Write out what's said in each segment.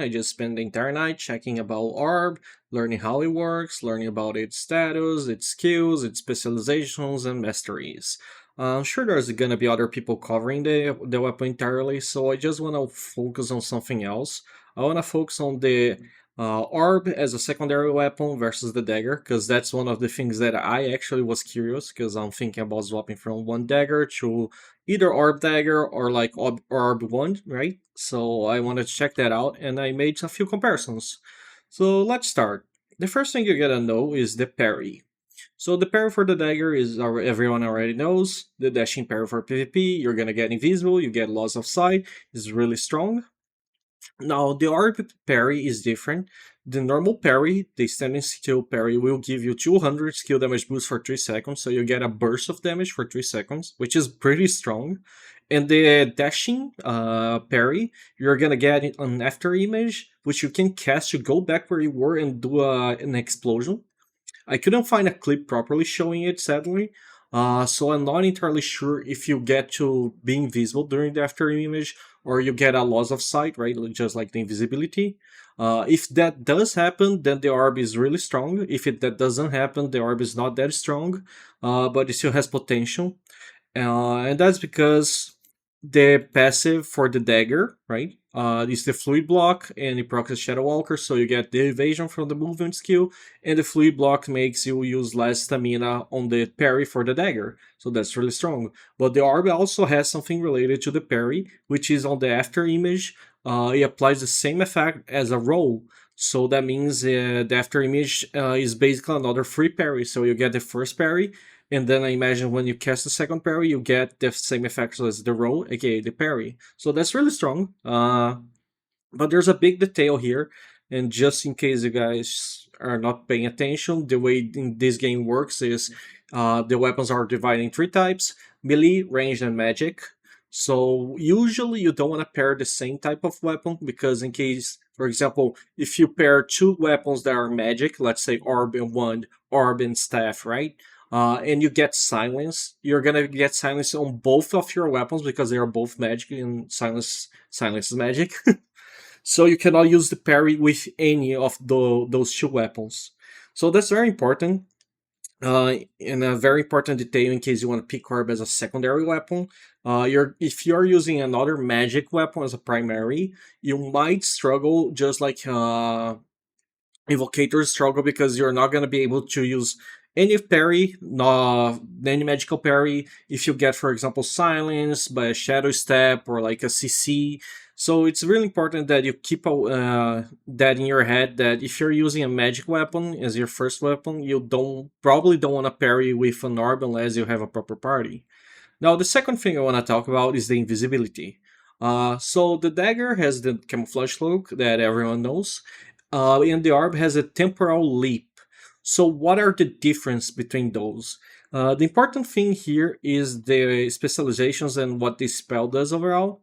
I just spent the entire night checking about ORB, learning how it works, learning about its status, its skills, its specializations, and masteries. I'm sure there's gonna be other people covering the weapon entirely, so I just wanna focus on something else. I wanna focus on the orb as a secondary weapon versus the dagger, because that's one of the things that I actually was curious, because I'm thinking about swapping from one dagger to either orb dagger or like orb one, right? So I wanted to check that out, and I made a few comparisons. So let's start. The first thing you gotta know is the parry. So the parry for the dagger is everyone already knows. The dashing parry for PvP, you're gonna get invisible, you get loss of sight, is really strong. Now, the orb parry is different. The normal parry, the standing skill parry, will give you 200 skill damage boost for 3 seconds, so you get a burst of damage for 3 seconds, which is pretty strong. And the dashing parry, you're gonna get an after image, which you can cast to go back where you were and do an explosion. I couldn't find a clip properly showing it, sadly. So I'm not entirely sure if you get to be invisible during the after image or you get a loss of sight, right? Just like the invisibility. If that does happen, then the orb is really strong. If that doesn't happen, the orb is not that strong, but it still has potential. And that's because the passive for the dagger, right, is the fluid block and it procs Shadow Walker, so you get the evasion from the movement skill, and the fluid block makes you use less stamina on the parry for the dagger, so that's really strong. But the orb also has something related to the parry, which is on the after image. It applies the same effect as a roll, so that means the after image is basically another free parry, so you get the first parry, and then I imagine when you cast the second parry, you get the same effects as the roll, aka the parry. So that's really strong. But there's a big detail here, and just in case you guys are not paying attention, the way this game works is the weapons are divided in 3 types: melee, ranged, and magic. So usually you don't want to pair the same type of weapon because in case, for example, if you pair 2 weapons that are magic, let's say orb and wand, orb and staff, right? And you get silence, you're gonna get silence on both of your weapons because they are both magic and silence is magic. So you cannot use the parry with any of those 2 weapons. So that's very important. And a very important detail in case you want to pick orb as a secondary weapon. If you're using another magic weapon as a primary, you might struggle just like evocators struggle because you're not going to be able to use any parry, any magical parry, if you get, for example, silence by a shadow step or like a CC. So it's really important that you keep that in your head, that if you're using a magic weapon as your first weapon, you probably don't want to parry with an orb unless you have a proper party. Now, the second thing I want to talk about is the invisibility. So the dagger has the camouflage cloak that everyone knows, and the orb has a temporal leap. So what are the difference between those? The important thing here is the specializations and what this spell does overall.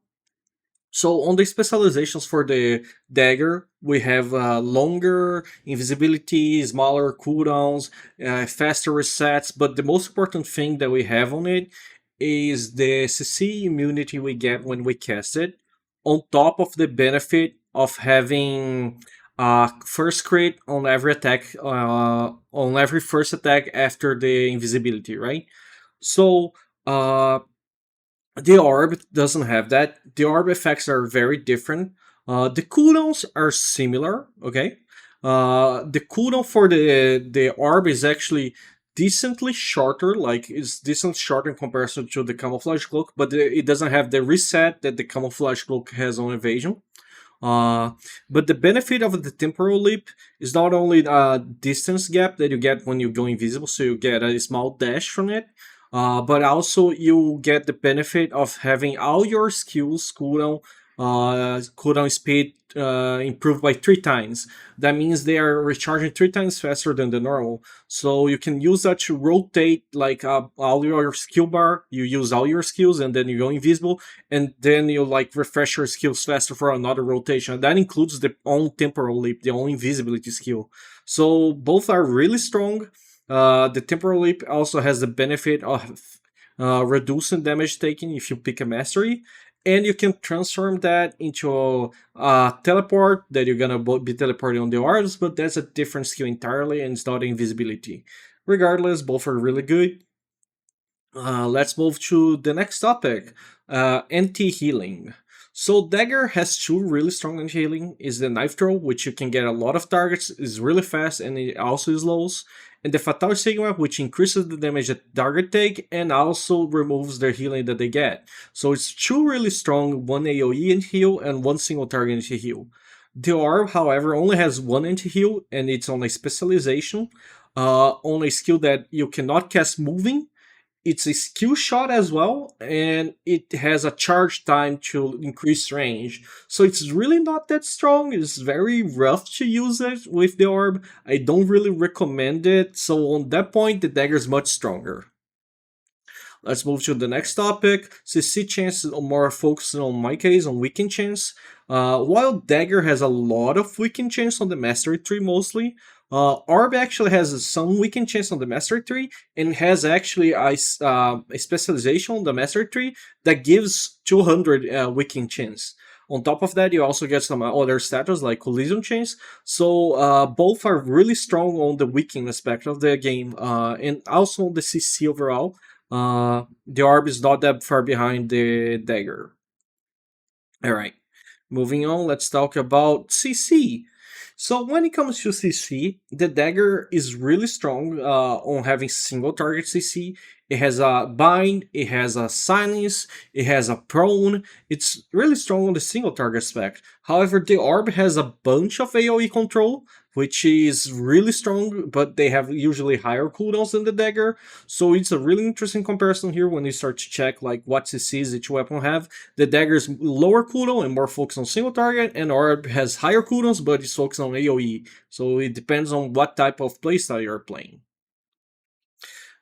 So on the specializations for the dagger, we have longer invisibility, smaller cooldowns, faster resets, but the most important thing that we have on it is the CC immunity we get when we cast it, on top of the benefit of having first crit on every attack, on every first attack after the invisibility, right? So the orb doesn't have that. The orb effects are very different. The cooldowns are similar, okay? The cooldown for the orb is actually decently shorter, like it's decent short in comparison to the camouflage cloak, but it doesn't have the reset that the camouflage cloak has on evasion. But the benefit of the temporal leap is not only a distance gap that you get when you go invisible, so you get a small dash from it, but also you get the benefit of having all your skills cooldown speed improved by 3 times. That means they are recharging 3 times faster than the normal. So you can use that to rotate like all your skill bar. You use all your skills and then you go invisible, and then you like refresh your skills faster for another rotation. That includes the own temporal leap, the own invisibility skill. So both are really strong. The temporal leap also has the benefit of reducing damage taken if you pick a mastery, and you can transform that into a teleport that you're gonna be teleporting on the orbs, but that's a different skill entirely, and it's not invisibility. Regardless, both are really good. Let's move to the next topic, anti-healing. So Dagger has two really strong anti-healing. Is the knife throw, which you can get a lot of targets, is really fast and it also slows. And the Fatal Sigma, which increases the damage that target take and also removes their healing that they get. So it's two really strong, one AoE anti-heal and one single target anti-heal. The orb, however, only has one anti-heal and it's on a specialization, on a skill that you cannot cast moving. It's a skill shot as well, and it has a charge time to increase range. So it's really not that strong. It's very rough to use it with the orb. I don't really recommend it. So on that point, the dagger is much stronger. Let's move to the next topic. CC chance is more focusing on my case on weaken chance. While Dagger has a lot of weaken chance on the mastery tree mostly, Orb actually has some weaken chance on the mastery tree and has actually a specialization on the mastery tree that gives 200 weaken chance. On top of that, you also get some other status like collision chance. So both are really strong on the weakening aspect of the game, and also on the CC overall. The orb is not that far behind the dagger. All right, moving on. Let's talk about CC. So when it comes to CC, the dagger is really strong on having single target CC. It has a bind, it has a silence, it has a prone. It's really strong on the single target spec. However, the orb has a bunch of AoE control, which is really strong, but they have usually higher cooldowns than the dagger. So it's a really interesting comparison here when you start to check like what CCs each weapon have. The dagger is lower cooldown and more focused on single target, and orb has higher cooldowns but it's focused on AoE. So it depends on what type of playstyle you're playing.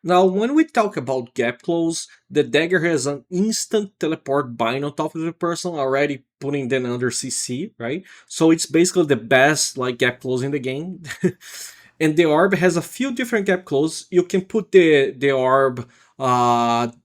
Now, when we talk about gap close, the dagger has an instant teleport bind on top of the person, already putting them under CC, right? So it's basically the best like gap close in the game. And the orb has a few different gap close. You can put the orb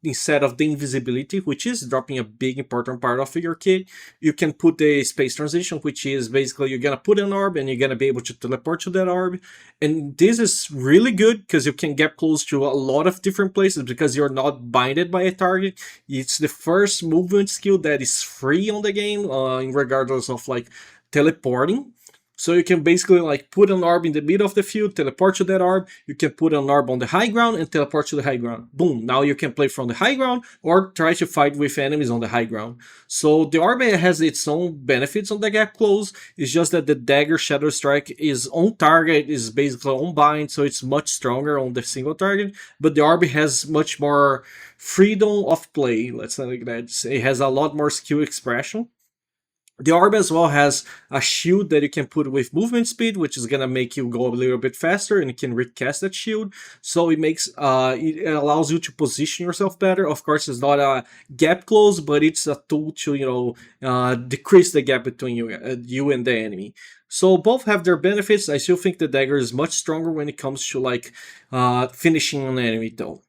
instead of the invisibility, which is dropping a big important part of your kit. You can put the space transition, which is basically you're gonna put an orb and you're gonna be able to teleport to that orb. And this is really good because you can get close to a lot of different places because you're not binded by a target. It's the first movement skill that is free on the game, in regardless of like teleporting. So you can basically like put an orb in the middle of the field, teleport to that orb. You can put an orb on the high ground and teleport to the high ground. Boom! Now you can play from the high ground or try to fight with enemies on the high ground. So the orb has its own benefits on the gap close. It's just that the dagger shadow strike is on target, is basically on bind, so it's much stronger on the single target. But the orb has much more freedom of play. Let's say like that. It has a lot more skill expression. The orb as well has a shield that you can put with movement speed, which is gonna make you go a little bit faster, and you can recast that shield. So it makes it allows you to position yourself better. Of course, it's not a gap close, but it's a tool to decrease the gap between you and the enemy. So both have their benefits. I still think the dagger is much stronger when it comes to like finishing an enemy though.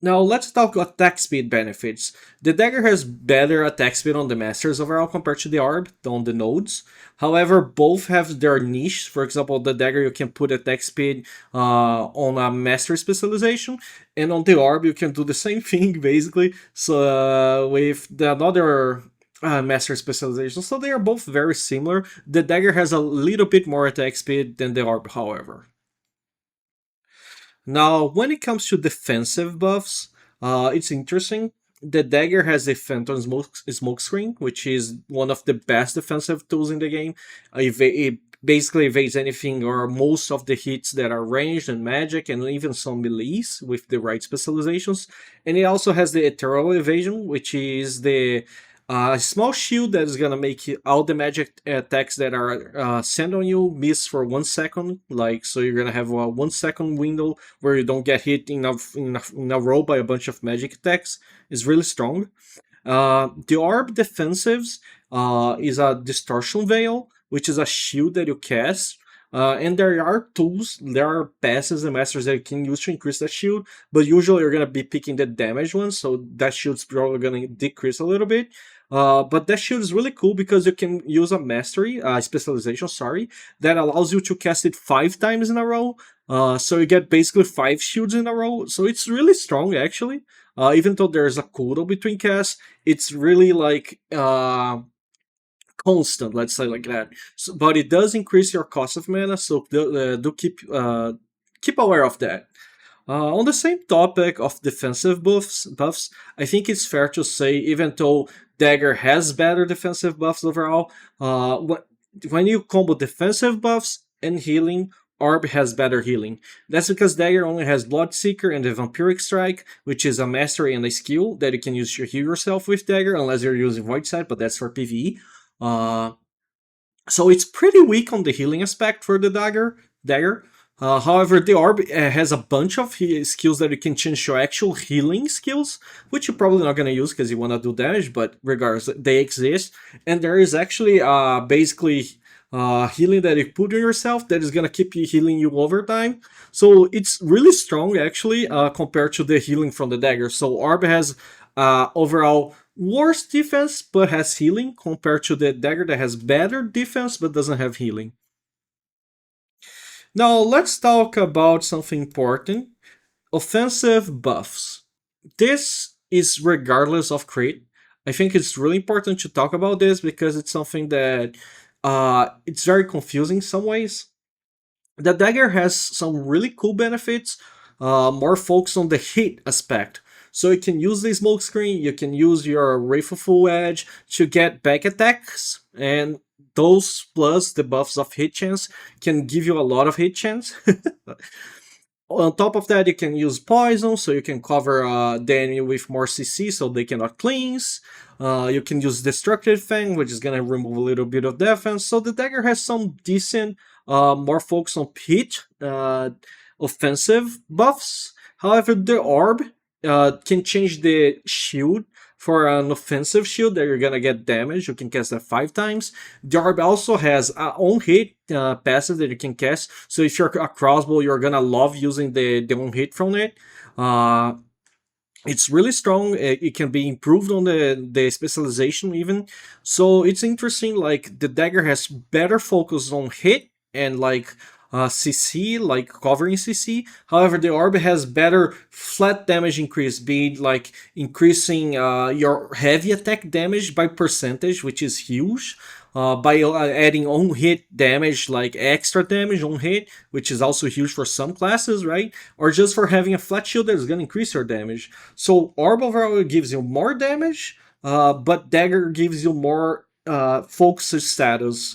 Now let's talk attack speed benefits. The dagger has better attack speed on the masters overall compared to the orb on the nodes. However, both have their niche. For example, the dagger you can put attack speed on a master specialization, and on the orb you can do the same thing basically. So with the another master specialization, so they are both very similar. The dagger has a little bit more attack speed than the orb, however. Now, when it comes to defensive buffs, it's interesting. The dagger has a phantom smoke screen, which is one of the best defensive tools in the game. It basically evades anything or most of the hits that are ranged and magic, and even some melees with the right specializations. And it also has the ethereal evasion, which is the a small shield that is gonna make all the magic attacks that are sent on you miss for 1 second. Like, so you're gonna have a 1 second window where you don't get hit in a row by a bunch of magic attacks. Is really strong. The orb defensives is a distortion veil, which is a shield that you cast And there are tools, there are passes and masters that you can use to increase that shield, but usually you're gonna be picking the damage one, so that shield's probably gonna decrease a little bit. But that shield is really cool because you can use a mastery, specialization, sorry, that allows you to cast it 5 times in a row. So you get basically 5 shields in a row. So it's really strong actually. Even though there's a cooldown between casts, it's really like constant, let's say like that. So, but it does increase your cost of mana, so do keep aware of that. On the same topic of defensive buffs, I think it's fair to say, even though Dagger has better defensive buffs overall, when you combo defensive buffs and healing, Orb has better healing. That's because Dagger only has Bloodseeker and the Vampiric Strike, which is a mastery and a skill that you can use to heal yourself with Dagger, unless you're using Void Sight, but that's for PvE. So it's pretty weak on the healing aspect for the Dagger. However, the Orb has a bunch of skills that you can change to actual healing skills, which you're probably not going to use because you want to do damage, but regardless, they exist. And there is actually basically healing that you put on yourself that is going to keep you healing you over time. So it's really strong actually compared to the healing from the Dagger. So Orb has overall worse defense but has healing compared to the Dagger that has better defense but doesn't have healing. Now let's talk about something important. Offensive buffs. This is regardless of crit. I think it's really important to talk about this because it's something that it's very confusing in some ways. The Dagger has some really cool benefits, more focus on the hit aspect. So you can use the smoke screen, you can use your Wrathful Edge to get back attacks, and those plus the buffs of hit chance can give you a lot of hit chance. On top of that, you can use poison, so you can cover the enemy with more CC so they cannot cleanse. You can use Destructive Fang, which is gonna remove a little bit of defense. So the Dagger has some decent, more focus on hit, offensive buffs. However, the Orb can change the shield for an offensive shield that you're gonna get damage. You can cast that 5 times. The Orb also has a on hit passive that you can cast. So if you're a crossbow, you're gonna love using the on hit from it. It's really strong. It can be improved on the specialization even. So it's interesting. Like the Dagger has better focus on hit and like CC, like covering CC. However, the Orb has better flat damage increase, be it like increasing your heavy attack damage by percentage, which is huge. By adding on hit damage, like extra damage on hit, which is also huge for some classes, right? Or just for having a flat shield that is going to increase your damage. So Orb overall gives you more damage, but Dagger gives you more focus status.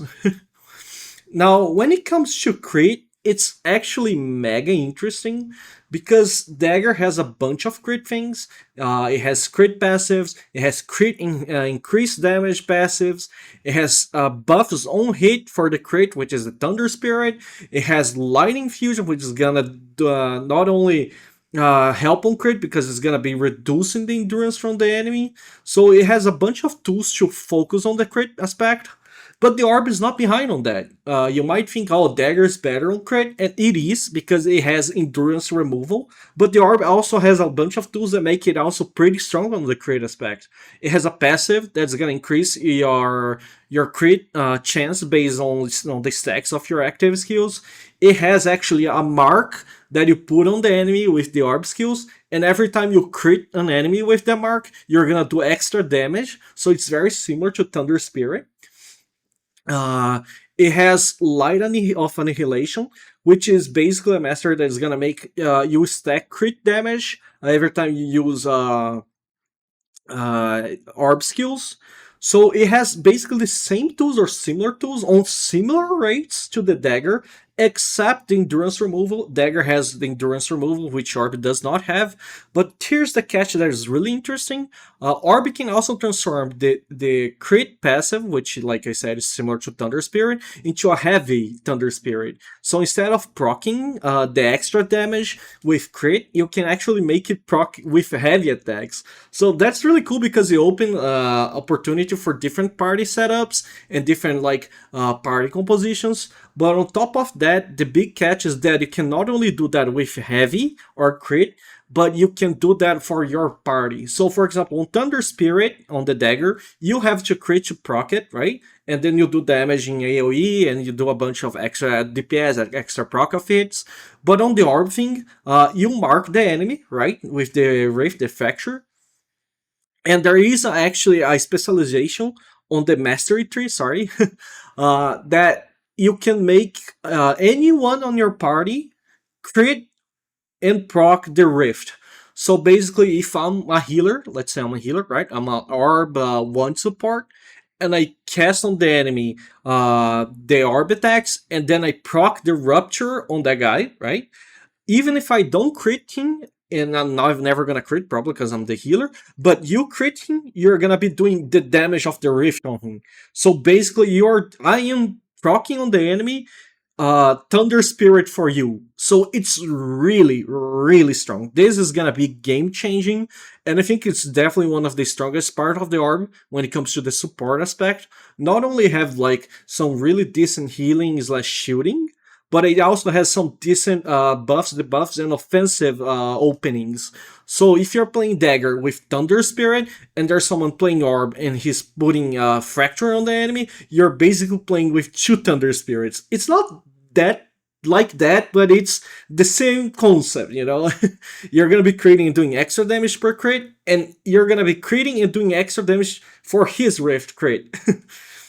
Now, when it comes to crit, it's actually mega interesting because Dagger has a bunch of crit things. It has crit passives, it has crit increased damage passives, it has buffs on hit for the crit, which is the Thunder Spirit. It has Lightning Fusion, which is gonna not only help on crit because it's gonna be reducing the endurance from the enemy. So it has a bunch of tools to focus on the crit aspect. But the Orb is not behind on that. You might think, oh, Dagger is better on crit, and it is because it has endurance removal. But the Orb also has a bunch of tools that make it also pretty strong on the crit aspect. It has a passive that's gonna increase your crit chance based on the stacks of your active skills. It has actually a mark that you put on the enemy with the Orb skills, and every time you crit an enemy with that mark, you're gonna do extra damage. So it's very similar to Thunder Spirit. It has Light of Annihilation, which is basically a master that is gonna make you stack crit damage every time you use Orb skills. So it has basically the same tools or similar tools on similar rates to the Dagger, except the endurance removal. Dagger has the endurance removal, which Orb does not have. But here's the catch that is really interesting. Orb can also transform the crit passive, which, like I said, is similar to Thunder Spirit, into a heavy Thunder Spirit. So instead of proccing the extra damage with crit, you can actually make it proc with heavy attacks. So that's really cool because it opens opportunity for different party setups and different like party compositions. But on top of that, the big catch is that you can not only do that with heavy or crit, but you can do that for your party. So for example, on Thunder Spirit, on the Dagger, you have to crit to proc it, right? And then you do damage in AoE, and you do a bunch of extra DPS, extra proc of hits. But on the Orb thing, you mark the enemy, right? With the Rift, the Fracture. And there is actually a specialization on the Mastery tree, sorry, that you can make anyone on your party crit and proc the Rift. So basically, if I'm a healer, let's say I'm a healer, right? I'm an Orb 1 support, and I cast on the enemy the Orb attacks, and then I proc the Rupture on that guy, right? Even if I don't crit him, and I'm never gonna crit probably because I'm the healer, but you crit him, you're gonna be doing the damage of the Rift on him. So basically, I am proccing on the enemy, Thunder Spirit for you. So it's really, really strong. This is gonna be game changing, and I think it's definitely one of the strongest part of the Orb when it comes to the support aspect. Not only have like some really decent healing slash shooting, but it also has some decent buffs, debuffs, and offensive openings. So if you're playing Dagger with Thunder Spirit and there's someone playing Orb and he's putting Fracture on the enemy, you're basically playing with two Thunder Spirits. It's not that like that, but it's the same concept, you know? You're gonna be critting and doing extra damage per crit, and you're gonna be critting and doing extra damage for his Rift crit.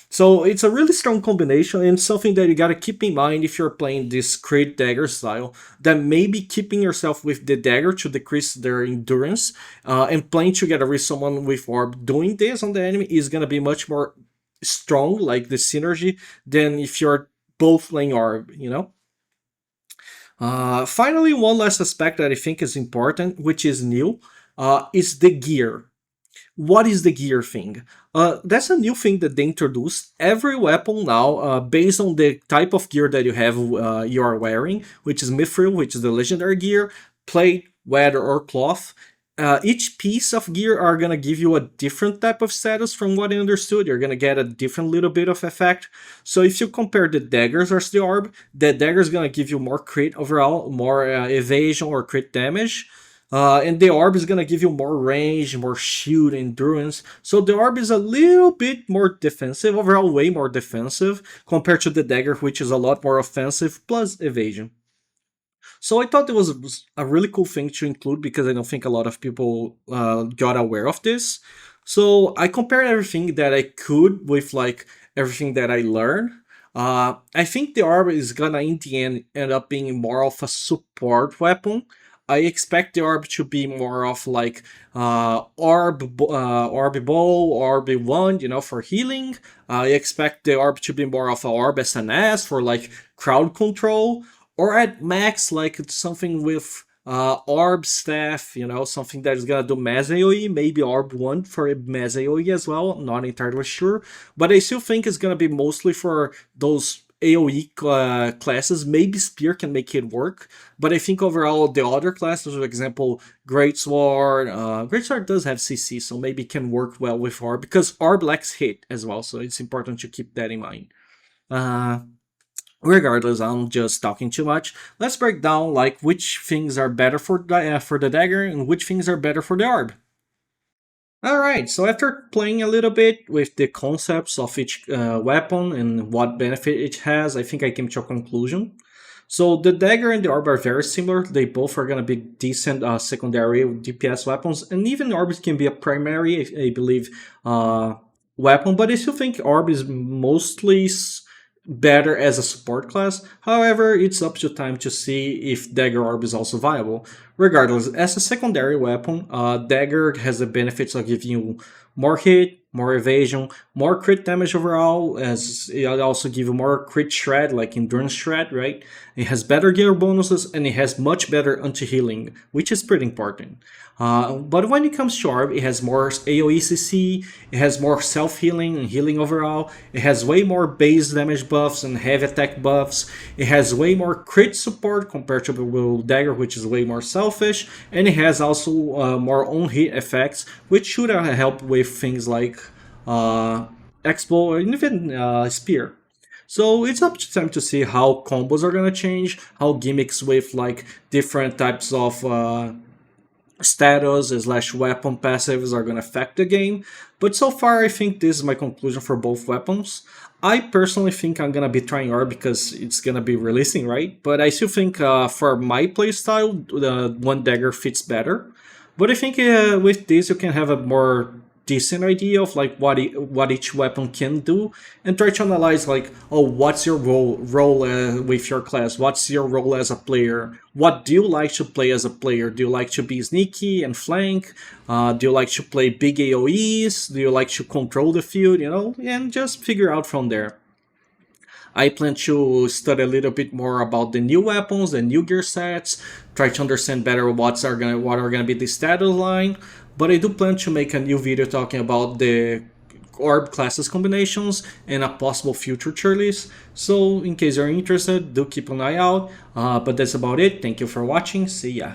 So it's a really strong combination, and something that you gotta keep in mind if you're playing this crit Dagger style, that maybe keeping yourself with the Dagger to decrease their endurance, and playing together with someone with Orb doing this on the enemy is gonna be much more strong, like the synergy, than if you're both playing Orb, you know? Finally, one last aspect that I think is important, which is new, is the gear. What is the gear thing? That's a new thing that they introduced. Every weapon now, based on the type of gear that you are wearing, which is Mithril, which is the legendary gear, plate, weather, or cloth. Each piece of gear are gonna give you a different type of status from what I understood. You're gonna get a different little bit of effect. So if you compare the daggers versus the orb, the dagger is gonna give you more crit overall, more evasion or crit damage. And the orb is gonna give you more range, more shield, endurance. So the orb is a little bit more defensive, overall way more defensive, compared to the dagger, which is a lot more offensive, plus evasion. So I thought it was a really cool thing to include because I don't think a lot of people got aware of this. So I compared everything that I could with like everything that I learned. I think the orb is gonna in the end up being more of a support weapon. I expect the orb to be more of like orb bow, orb wand, you know, for healing. I expect the orb to be more of a orb SNS for like crowd control, or at max like it's something with orb staff, you know, something that is gonna do mass AoE, maybe orb 1 for mass AoE as well. I'm not entirely sure, but I still think it's gonna be mostly for those AoE classes. Maybe Spear can make it work, but I think overall the other classes, for example, Greatsword, Greatsword does have CC, so maybe it can work well with Orb, because Orb lacks hit as well, so it's important to keep that in mind. Regardless, I'm just talking too much. Let's break down like which things are better for the dagger and which things are better for the orb. Alright, so after playing a little bit with the concepts of each weapon and what benefit it has, I think I came to a conclusion. So the dagger and the orb are very similar. They both are going to be decent secondary DPS weapons, and even orb can be a primary, I believe, weapon, but I still think orb is mostly better as a support class. However, it's up to time to see if Dagger Orb is also viable. Regardless, as a secondary weapon, Dagger has the benefits of giving you more hit, more evasion, more crit damage overall, as it also gives you more crit shred, like endurance shred, right? It has better gear bonuses, and it has much better anti-healing, which is pretty important. But when it comes to Orb, it has more AoE CC, it has more self-healing and healing overall, it has way more base damage buffs and heavy attack buffs, it has way more crit support compared to Dagger, which is way more selfish, and it has also more on-hit effects, which should help with things like Expo or even Spear. So it's up to them to see how combos are gonna change, how gimmicks with like different types of status slash weapon passives are going to affect the game. But so far, I think this is my conclusion for both weapons. I personally think I'm going to be trying R because it's going to be releasing, right? But I still think for my playstyle, the one dagger fits better. But I think with this, you can have a more decent idea of like what each weapon can do, and try to analyze like, oh, what's your role with your class, what's your role as a player, what do you like to play as a player, do you like to be sneaky and flank, do you like to play big AoEs, do you like to control the field, and just figure out from there. I plan to study a little bit more about the new weapons, the new gear sets, try to understand better what are gonna be the status line. But I do plan to make a new video talking about the orb classes combinations and a possible future tier list. So in case you're interested, do keep an eye out. But that's about it. Thank you for watching. See ya.